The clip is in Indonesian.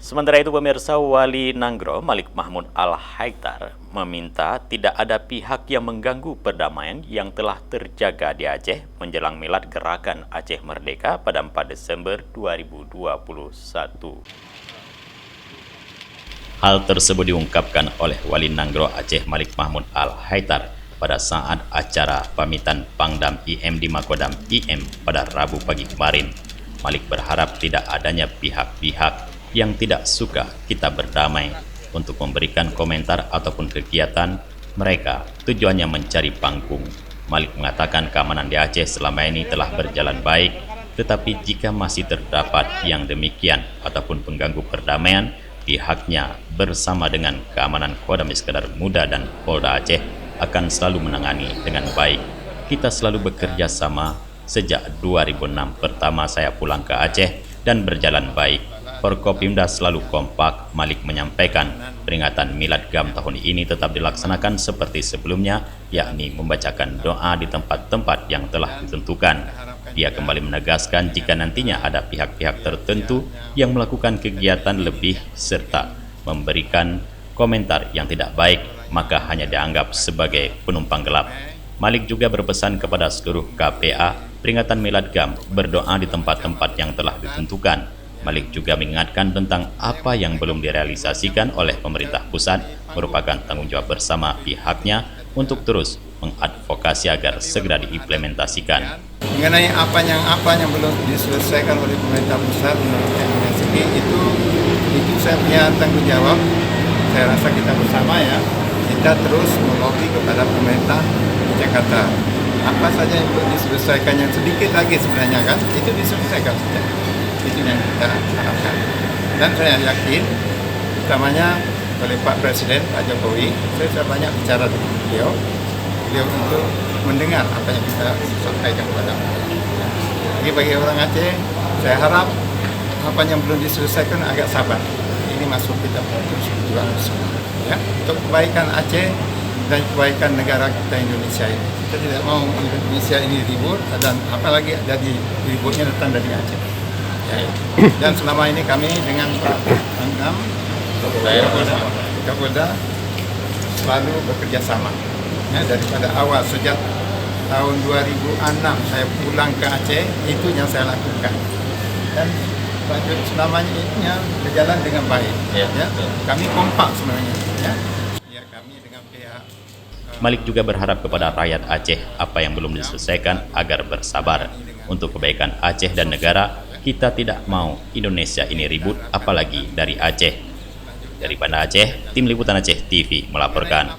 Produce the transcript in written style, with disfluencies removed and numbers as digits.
Sementara itu pemirsa, Wali Nanggro Malik Mahmud Al-Haithar meminta tidak ada pihak yang mengganggu perdamaian yang telah terjaga di Aceh menjelang milad Gerakan Aceh Merdeka pada 4 Desember 2021. Hal tersebut diungkapkan oleh Wali Nanggro Aceh Malik Mahmud Al-Haithar pada saat acara pamitan Pangdam IM di Makodam IM pada Rabu pagi kemarin. Malik berharap tidak adanya pihak-pihak yang tidak suka kita berdamai untuk memberikan komentar ataupun kegiatan mereka tujuannya mencari panggung. Malik mengatakan keamanan di Aceh selama ini telah berjalan baik, tetapi jika masih terdapat yang demikian ataupun pengganggu perdamaian, pihaknya bersama dengan keamanan Kodam Iskandar Muda dan Polda Aceh akan selalu menangani dengan baik. Kita selalu bekerja sama sejak 2006 pertama saya pulang ke Aceh dan berjalan baik. Forkopimda selalu kompak. Malik menyampaikan peringatan Milad GAM tahun ini tetap dilaksanakan seperti sebelumnya, yakni membacakan doa di tempat-tempat yang telah ditentukan. Dia kembali menegaskan jika nantinya ada pihak-pihak tertentu yang melakukan kegiatan lebih serta memberikan komentar yang tidak baik, maka hanya dianggap sebagai penumpang gelap. Malik juga berpesan kepada seluruh KPA peringatan Milad GAM berdoa di tempat-tempat yang telah ditentukan. Malik juga mengingatkan tentang apa yang belum direalisasikan oleh pemerintah pusat merupakan tanggung jawab bersama pihaknya untuk terus mengadvokasi agar segera diimplementasikan. Mengenai apa yang belum diselesaikan oleh pemerintah pusat menurut MSG itu saya punya tanggung jawab. Saya rasa kita bersama ya, kita terus melobi kepada pemerintah Jakarta. Apa saja yang belum diselesaikan, yang sedikit lagi sebenarnya kan, itu diselesaikan saja. Itu yang kita harapkan. Dan saya yakin, utamanya oleh Pak Presiden, Pak Jokowi, saya banyak bicara dengan beliau untuk mendengar apa yang kita sampaikan kepada beliau. Jadi bagi orang Aceh, saya harap apa yang belum diselesaikan agak sabar. Ini masuk kita terus berjuang bersama, ya, untuk kebaikan Aceh dan kebaikan negara kita Indonesia ini. Kita tidak mau Indonesia ini ribut, dan apalagi dari ributnya datang dari Aceh. Ya, dan selama ini kami dengan Pak Pangdam Kapolda selalu bekerja sama. Ya, daripada awal sejak tahun 2006 saya pulang ke Aceh, itu yang saya lakukan. Dan selamanya ini berjalan dengan baik. Ya, kami kompak sebenarnya. Ya, kami dengan pihak. Malik juga berharap kepada rakyat Aceh apa yang belum diselesaikan agar bersabar. Untuk kebaikan Aceh dan negara, kita tidak mau Indonesia ini ribut, apalagi dari Aceh. Dari Banda Aceh, Tim Liputan Aceh TV melaporkan.